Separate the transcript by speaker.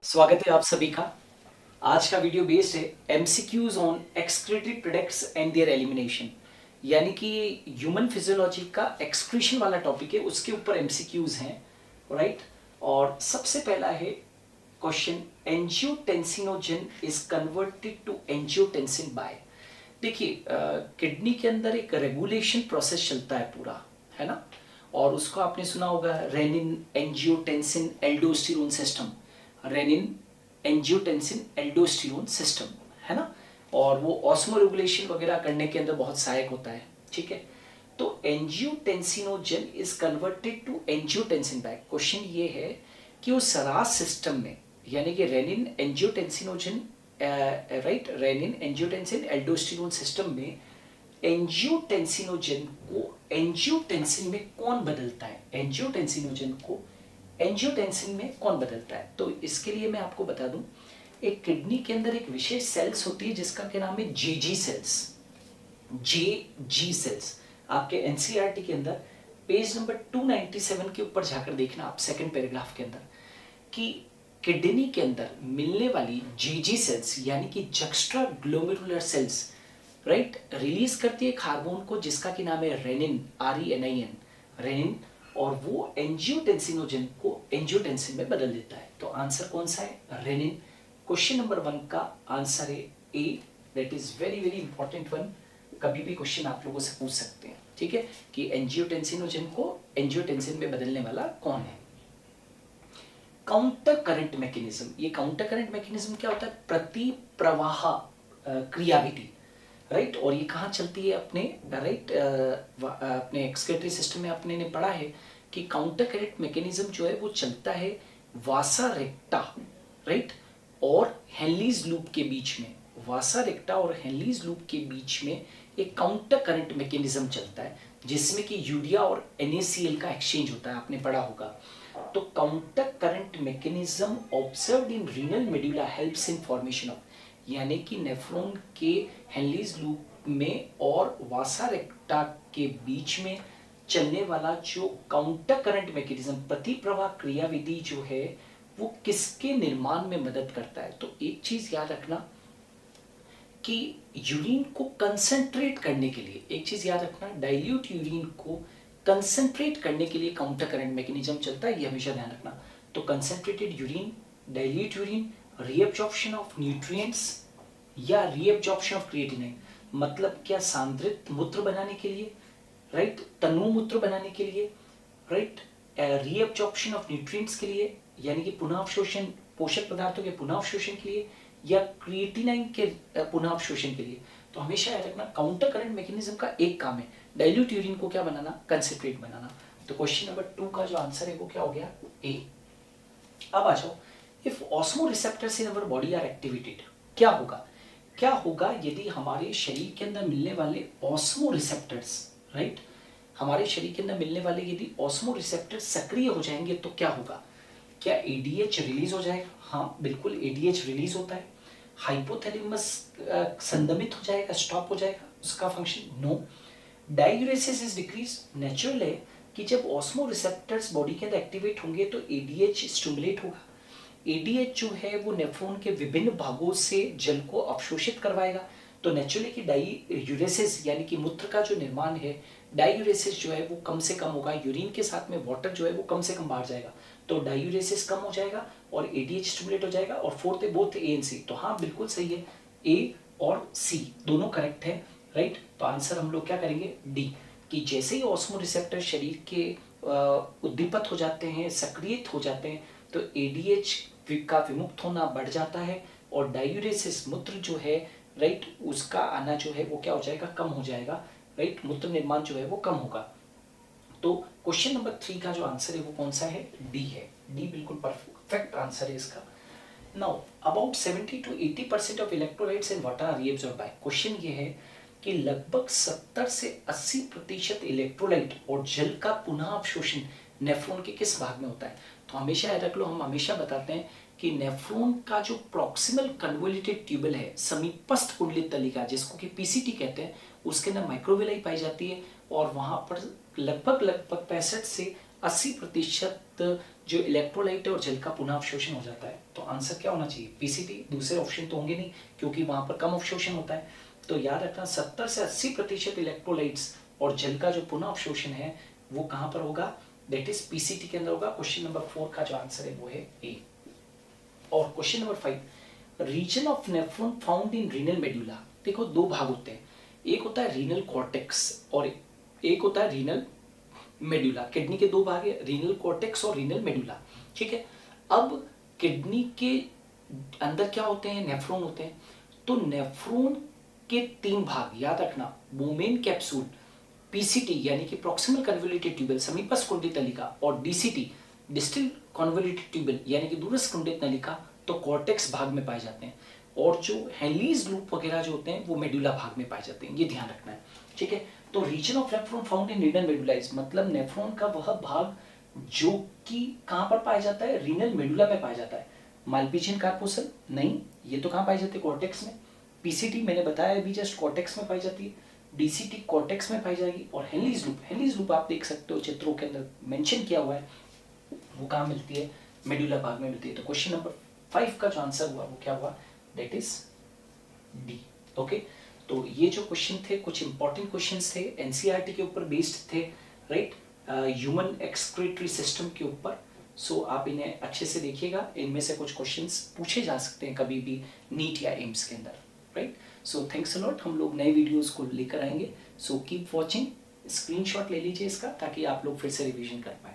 Speaker 1: स्वागत है आप सभी का। आज का वीडियो बेस्ड है MCQs on excretory products and there elimination, यानी कि ह्यूमन फिजियोलॉजी का एक्सक्रीशन वाला टॉपिक है, उसके ऊपर एमसीक्यूज हैं, राइट। और सबसे पहला है question, angiotensinogen is converted to angiotensin by. देखिए किडनी के अंदर एक रेगुलेशन प्रोसेस चलता है पूरा, है ना। और उसको आपने सुना होगा rennin angiotensin aldosterone system, rennin angiotensin aldosterone system, है ना। और वो ऑस्मो रेगुलेशन वगैरह करने के अंदर बहुत सहायक होता है, ठीक है। तो angiotensinogen is converted to angiotensin by. Question ये है कि उस रास सिस्टम में, यानी कि renin angiotensinogen, right, renin angiotensin aldosterone system में एंजियोटेंसिनोजन को एंजियोटेंसिन में कौन बदलता है, एंजियोटेंसिनोजन को एंजियोटेंसिन में कौन बदलता है। तो इसके लिए मैं आपको बता दूं, एक किडनी के अंदर एक विशेष सेल्स होती है जिसका क्या नाम है, जेजी सेल्स। जेजी सेल्स आपके एनसीईआरटी के अंदर पेज नंबर 297 के ऊपर जाकर देखना आप, सेकंड पैराग्राफ के अंदर, कि किडनी के अंदर मिलने वाली जेजी सेल्स यानी कि juxtaglomerular cells, right, release करती है एक हार्मोन को जिसका की नाम है रेनिन, RENIN, रेनिन, और वो एंजियोटेंसिनोजन को एंजियोटेंसिन में बदल देता है। तो आंसर कौन सा है, रेनिन। क्वेश्चन नंबर 1 का आंसर है A, that is very very important one. कभी भी क्वेश्चन आप लोगों से पूछ सकते हैं, ठीक है, कि एंजियोटेंसिनोजन को एंजियोटेंसिन में बदलने वाला कौन है। काउंटर करंट मैकेनिज्म, ये काउंटर करंट मैकेनिज्म क्या होता है, प्रति प्रवाह क्रियाविधि, राइट। और ये कहाँ चलती है अपने, राइट, अपने एक्सक्रीटरी सिस्टम में आपने ने पढ़ा है कि काउंटर करंट मैकेनिज्म जो है वो चलता है वासा रेक्टा, राइट, और हेनलीज लूप के बीच में। वासा रेक्टा और हेनलीज लूप के बीच में एक काउंटर करंट मैकेनिज्म चलता है जिसमें कि यूरिया और NaCl का एक्सचेंज होता है, आपने पढ़ा होगा। तो counter current mechanism observed in renal medulla helps in formation of, यानी कि नेफ्रॉन के हेनलीज लूप में और वासा रेक्टा के बीच में चलने वाला जो काउंटर करंट मैकेनिज्म, प्रति प्रवाह क्रियाविधि जो है, वो किसके निर्माण में मदद करता है। तो एक चीज याद रखना कि यूरिन को कंसंट्रेट करने के लिए, एक चीज याद रखना, डाइल्यूट यूरिन को कंसंट्रेट करने के लिए काउंटर करंट मैकेनिज्म चलता है, ये हमेशा ध्यान रखना। तो concentrated urine, dilute urine, reabsorption of nutrients या रीअब्जॉर्प्शन ऑफ क्रिएटिनिन, मतलब क्या, सांद्रित मूत्र बनाने के लिए, राइट, तनु मूत्र बनाने के लिए, राइट, रीअब्जॉर्प्शन ऑफ न्यूट्रिएंट्स के लिए, यानी कि पुनः अवशोषण, पोषक पदार्थों के पुनः अवशोषण के लिए, या क्रिएटिनाइन के पुनः अवशोषण के लिए। तो हमेशा याद रखना काउंटर करंट मैकेनिज्म का एक काम है डाइल्यूट यूरिन को क्या बनाना, कंसंट्रेट बनाना। तो क्वेश्चन नंबर 2 का जो आंसर है वो क्या हो गया, ए। अब आ जाओ, if osmoreceptors in our body are activated, क्या होगा, क्या होगा यदि हमारे शरीर के अंदर मिलने वाले ऑस्मो रिसेप्टर्स, राइट, हमारे शरीर के अंदर मिलने वाले यदि ऑस्मो रिसेप्टर्स सक्रिय हो जाएंगे तो क्या होगा, क्या ADH रिलीज हो जाएगा। हाँ बिल्कुल, ADH रिलीज होता है। हाइपोथैलेमस संदमित हो जाएगा, स्टॉप हो जाएगा उसका function, no. Diuresis is decrease, natural है कि जब ऑस्मो रिसेप्टर्स बॉडी के अंदर एक्टिवेट होंगे तो ADH स्टिमुलेट होगा। ADH जो है वो नेफ्रॉन के विभिन्न भागों से जल को अवशोषित करवाएगा। तो नेचुरली कि डायूरेसिस यानी कि मूत्र का जो निर्माण है, डायूरेसिस जो है वो कम से कम होगा, यूरिन के साथ में वाटर जो है वो कम से कम बाहर जाएगा, तो डायूरेसिस कम हो जाएगा और ADH स्टिमुलेट हो जाएगा। और फोर्थ है बोथ A एंड C, तो हाँ बिल्कुल सही है, A और C दोनों करेक्ट है, राइट। तो आंसर हम लोग क्या करेंगे, डी, कि जैसे ही ऑस्मो रिसेप्टर शरीर के उद्दीपित हो जाते हैं, सक्रियत हो जाते हैं, तो ADH का विमुक्त होना बढ़ जाता है और डायूरेसिस मूत्र जो है, राइट, उसका आना जो है वो क्या हो जाएगा, कम हो जाएगा, राइट, मूत्र निर्माण जो है वो कम होगा। तो क्वेश्चन नंबर 3 का जो आंसर है वो कौन सा है, डी है, डी बिल्कुल परफेक्ट आंसर है इसका। Now about 70 to 80% of electrolytes in water are reabsorbed by. Question ये है कि लगभग 70 से 80% इलेक्ट्रोलाइट और जल का पुनः अवशोषण नेफ्रॉन के किस भाग में होता है। तो हमेशा याद रख लो, हम हमेशा बताते हैं कि नेफ्रॉन का जो प्रॉक्सिमल कन्वोल्यूटेड ट्यूबल है, समीपस्थ कुंडलित तलिका जिसको कि PCT कहते हैं, उसके अंदर माइक्रोविलाई पाई जाती है और वहां पर लगभग 65 से 80% जो इलेक्ट्रोलाइट है और जल का पुनः अवशोषण हो जाता है। तो आंसर क्या होना चाहिए? पीसीटी। दूसरे ऑप्शन तो होंगे नहीं क्योंकि वहां पर कम अवशोषण होता है। तो याद रखना 70 से 80% इलेक्ट्रोलाइट्स और जल का जो पुनः अवशोषण है वो कहां पर होगा? दैट इज पीसीटी के अंदर होगा। क्वेश्चन नंबर 4 का जो आंसर है वो है ए। और question number 5, region of nephron found in renal medulla. देखो दो भाग होते हैं, एक होता है रीनल कॉर्टेक्स और एक होता है रीनल मेडुला। किडनी के दो भाग है, रीनल कॉर्टेक्स और रीनल मेडुला। ठीक है, अब किडनी के अंदर क्या होते हैं? नेफ्रॉन होते हैं। तो नेफ्रॉन के 3 भाग याद रखना, बोमेन कैप्सूल, पीसीटी यानी कि प्रॉक्सिमल कन्वोल्यूटेड ट्यूबल समीपस्थ कुंडित नलिका, और डीसीटी डिस्टल कन्वोल्यूटेड ट्यूबल यानी कि दूरस्थ कुंडित नलिका तो कॉर्टेक्स भाग में पाए जाते हैं। और जो हेनलीज लूप वगैरह जो होते हैं वो मेडुला भाग में पाए जाते हैं, ये ध्यान रखना है। ठीक है, तो region of nephron found in renal medulla मतलब नेफ्रॉन का वह भाग जो कि कहां पर पाया जाता है? रीनल मेडुला में पाया जाता है। मालपीजियन कार्पोसल नहीं, ये तो कहां पाई जाती है? कॉर्टेक्स में। पीसीटी मैंने बताया अभी जस्ट कॉर्टेक्स में पाई जाती है, डीसीटी कॉर्टेक्स में पाई जाएगी, और हेनलीज लूप आप देख सकते हो चित्रों के अंदर मेंशन किया हुआ है, वो कहां मिलती है? मेडुला भाग में मिलती है। तो क्वेश्चन नंबर 5 का जो आंसर हुआ वो क्या हुआ? That is D. ओके, तो ये जो क्वेश्चन थे कुछ इंपॉर्टेंट क्वेश्चंस थे, एनसीईआरटी के ऊपर बेस्ड थे, राइट, ह्यूमन एक्सक्रीटरी सिस्टम के ऊपर। सो आप इन्हें अच्छे से देखिएगा, इनमें से कुछ क्वेश्चंस पूछे जा सकते हैं कभी भी नीट या एम्स के अंदर, right. So thanks a lot, हम लोग नए वीडियोस को लेकर आएंगे। सो कीप वॉचिंग, स्क्रीनशॉट ले लीजिए इसका ताकि आप लोग फिर से रिवीजन कर पाए।